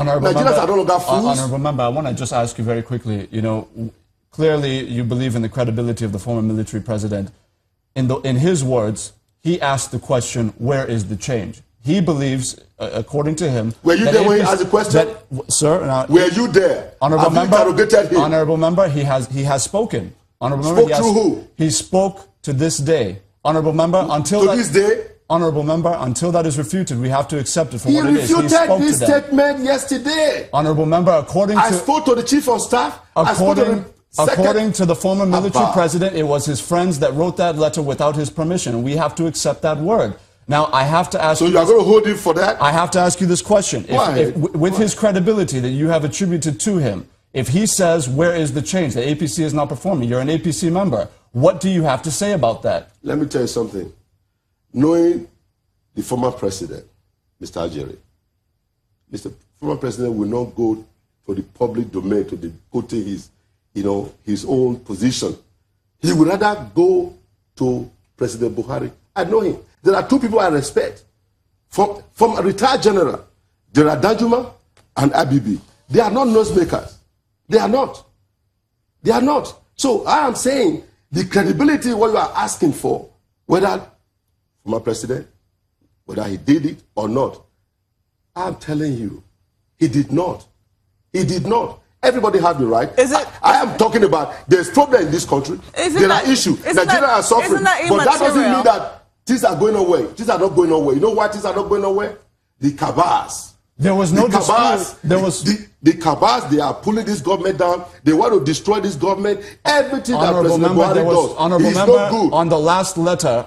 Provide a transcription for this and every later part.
Nigerians are no longer fools. Honorable member, I want to just ask you very quickly, you know, clearly you believe in the credibility of the former military president. In his words, he asked the question, where is the change? He believes, according to him... Were you there when he asked the question? Sir? Were you there? Honorable member, interrogated him? Honorable member, he has spoken. Honorable spoke member, to who? He spoke to this day. Honorable member, until to this day? Honorable member, until that is refuted, we have to accept it for what it is. He refuted this statement yesterday. Honorable member, I spoke to the chief of staff. According to the former military president, it was his friends that wrote that letter without his permission, and we have to accept that word. Now, I have to ask you... So you are going to hold him for that? I have to ask you this question. With his credibility that you have attributed to him, if he says, where is the change? The APC is not performing. You're an APC member. What do you have to say about that? Let me tell you something. Knowing the former president, Mr. Ajere, Mr. former president will not go to the public domain to put his, his own position. He would rather go to President Buhari. I know him. There are two people I respect. From a retired general, General Danjuma and Abibi. They are not noisemakers. They are not. They are not. So I am saying the credibility, what you are asking for, whether former president, whether he did it or not, I'm telling you, he did not. He did not. Everybody has the right. I am talking about there's problem in this country. There are issues. Nigeria are suffering. But that doesn't mean that things are going away. Things are not going away. You know why things are not going away? The cabals. There was no dispute. There was the cabals. They are pulling this government down. They want to destroy this government. Everything that President Buhari does is not good. On the last letter,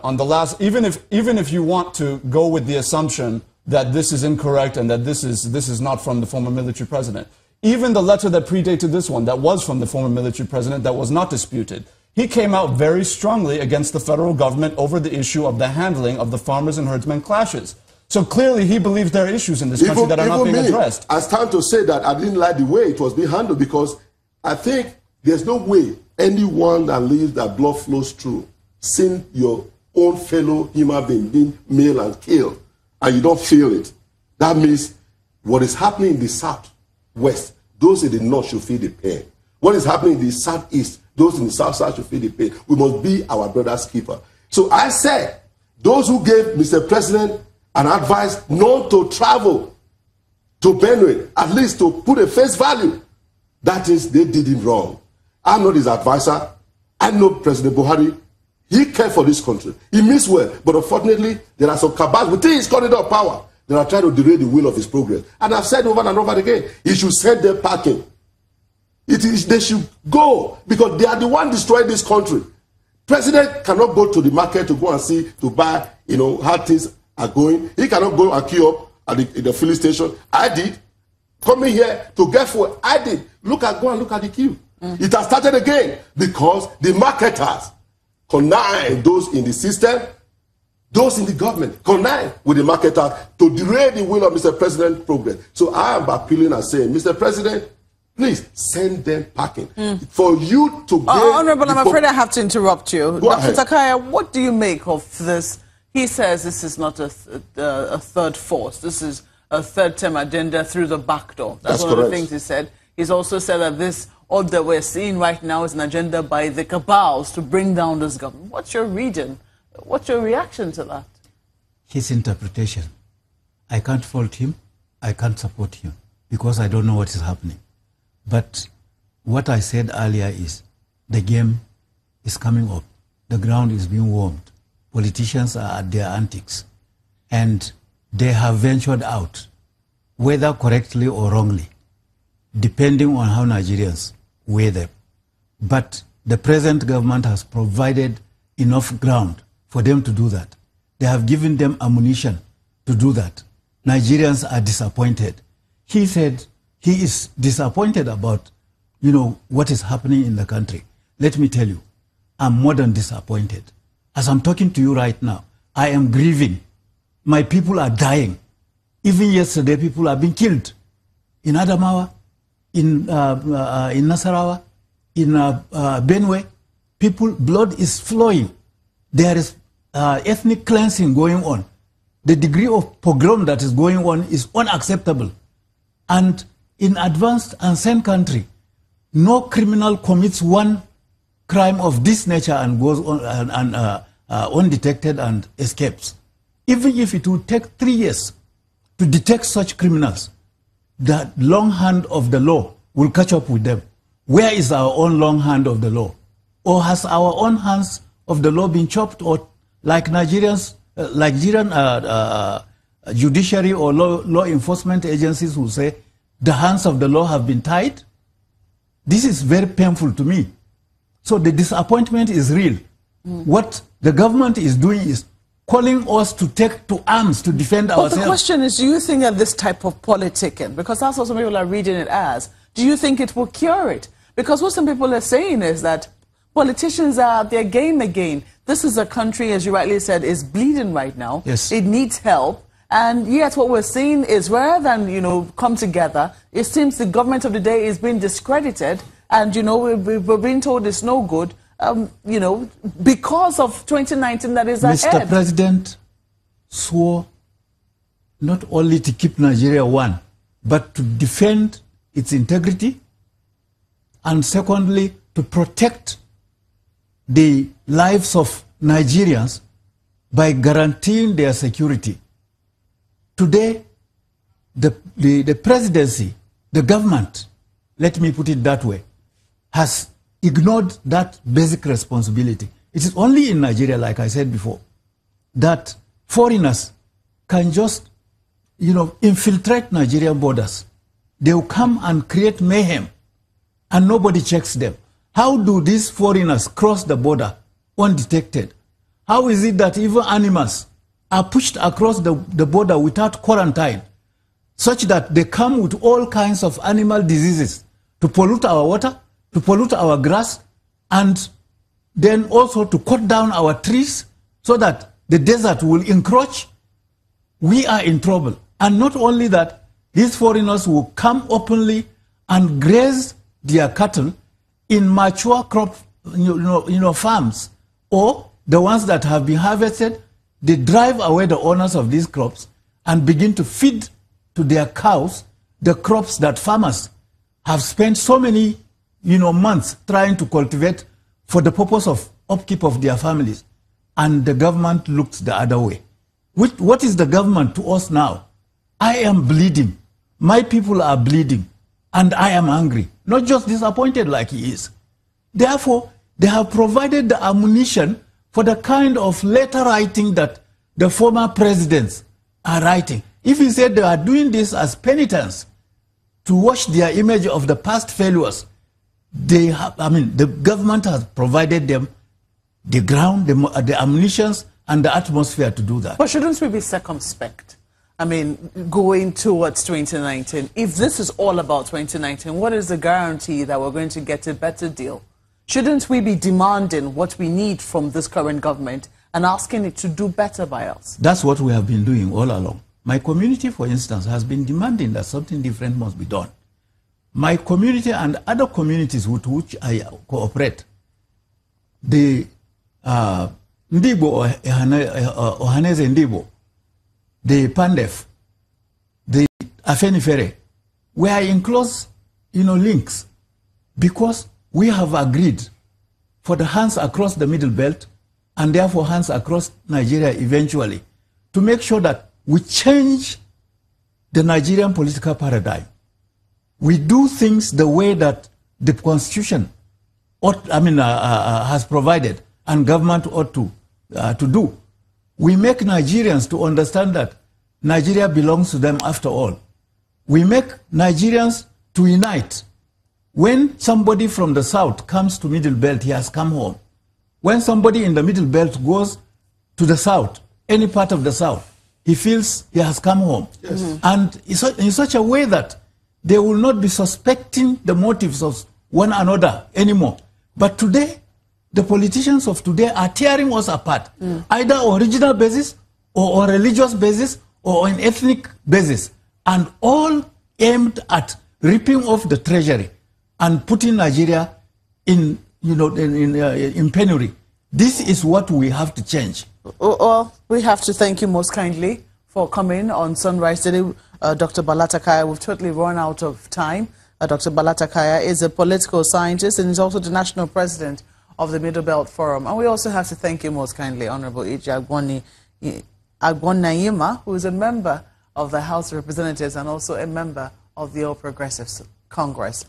even if you want to go with the assumption that this is incorrect and that this is not from the former military president, even the letter that predated this one, that was from the former military president, that was not disputed, he came out very strongly against the federal government over the issue of the handling of the farmers and herdsmen clashes. So clearly he believes there are issues in this country that are not being addressed. I stand to say that I didn't like the way it was being handled, because I think there's no way anyone that lives that blood flows through, seeing your own fellow human being mailed and killed, and you don't feel it. That means what is happening in the southwest, those in the north should feel the pain. What is happening in the southeast, those in the south side should feel the pain. We must be our brother's keeper. So I said, those who gave Mr. President an advice not to travel to Benue, at least to put a face value, that is, they did him wrong. I'm not his advisor. I know President Buhari. He cared for this country. He means well. But unfortunately, there are some cabals within his corridor of power that are trying to derail the will of his progress. And I've said over and over again, he should send them packing. They should go, because they are the one destroying this country. President cannot go to the market to go and see, to buy, how things are going. He cannot go and queue up at the filling station. I did. Coming here to get food, I did. Go and look at the queue. It has started again because the marketers connive those in the system, those in the government, connive with the marketers to derail the will of Mr. President's progress. So I am appealing and saying, Mr. President, please send them packing. For you to get... Honorable, I'm afraid I have to interrupt you. Dr. Takaya, what do you make of this? He says this is not a third force. This is a third-term agenda through the back door. That's one of the things he said. He's also said that all that we're seeing right now is an agenda by the cabals to bring down this government. What's your reading? What's your reaction to that? His interpretation. I can't fault him. I can't support him because I don't know what is happening. But what I said earlier is the game is coming up. The ground is being warmed. Politicians are at their antics. And they have ventured out, whether correctly or wrongly, depending on how Nigerians weigh them. But the present government has provided enough ground for them to do that. They have given them ammunition to do that. Nigerians are disappointed. He said he is disappointed about, what is happening in the country. Let me tell you, I'm more than disappointed. As I'm talking to you right now, I am grieving. My people are dying. Even yesterday, people have been killed. In Adamawa, in Nasarawa, in Benue, blood is flowing. There is ethnic cleansing going on. The degree of pogrom that is going on is unacceptable. And in advanced and sane country, no criminal commits one crime of this nature and goes on undetected and escapes. Even if it would take 3 years to detect such criminals, the long hand of the law will catch up with them. Where is our own long hand of the law? Or has our own hands of the law been chopped? Or like Nigerian judiciary or law enforcement agencies who say the hands of the law have been tied? This is very painful to me. So the disappointment is real. What the government is doing is calling us to take to arms to defend ourselves. But the question is, do you think that this type of politicking, because that's what some people are reading it as, do you think it will cure it? Because what some people are saying is that politicians are at their game again. This is a country, as you rightly said, is bleeding right now. Yes. It needs help. And yet what we're seeing is rather than, come together, it seems the government of the day is being discredited. And, we're being told it's no good, because of 2019 that is ahead. Mr. President swore not only to keep Nigeria one, but to defend its integrity, and secondly, to protect the lives of Nigerians by guaranteeing their security. Today, the presidency, the government, let me put it that way, has ignored that basic responsibility. It is only in Nigeria, like I said before, that foreigners can just, infiltrate Nigerian borders. They will come and create mayhem, and nobody checks them. How do these foreigners cross the border undetected? How is it that even animals are pushed across the border without quarantine, such that they come with all kinds of animal diseases to pollute our water, to pollute our grass, and then also to cut down our trees so that the desert will encroach? We are in trouble. And not only that, these foreigners will come openly and graze their cattle in mature crop farms, or the ones that have been harvested. They drive away the owners of these crops and begin to feed to their cows the crops that farmers have spent so many months trying to cultivate for the purpose of upkeep of their families. And the government looks the other way. What is the government to us now? I am bleeding. My people are bleeding. And I am angry. Not just disappointed like he is. Therefore, they have provided the ammunition for the kind of letter writing that the former presidents are writing. If he said they are doing this as penitence to wash their image of the past failures, the government has provided them the ground, the ammunitions, and the atmosphere to do that. But shouldn't we be circumspect? Going towards 2019, if this is all about 2019, what is the guarantee that we're going to get a better deal? Shouldn't we be demanding what we need from this current government and asking it to do better by us? That's what we have been doing all along. My community, for instance, has been demanding that something different must be done. My community and other communities with which I cooperate, the Ndibo or Ohaneze Ndibo, the Pandef, the Afenifere, we are in close links, because we have agreed for the hands across the Middle Belt, and therefore hands across Nigeria eventually, to make sure that we change the Nigerian political paradigm. We do things the way that the Constitution has provided, and government ought to do. We make Nigerians to understand that Nigeria belongs to them after all. We make Nigerians to unite. When somebody from the south comes to Middle Belt, he has come home. When somebody in the Middle Belt goes to the south, any part of the south, he feels he has come home. Yes. And in such a way that they will not be suspecting the motives of one another anymore. But today, the politicians of today are tearing us apart, either on regional basis, or on religious basis, or on ethnic basis, and all aimed at ripping off the treasury and putting Nigeria in penury. This is what we have to change. Well, we have to thank you most kindly for coming on Sunrise today, Dr. Bala Takaya. We've totally run out of time. Dr. Bala Takaya is a political scientist and is also the national president of the Middle Belt Forum. And we also have to thank you most kindly, Honorable Iji Agbonnayima, who is a member of the House of Representatives and also a member of the All Progressives Congress.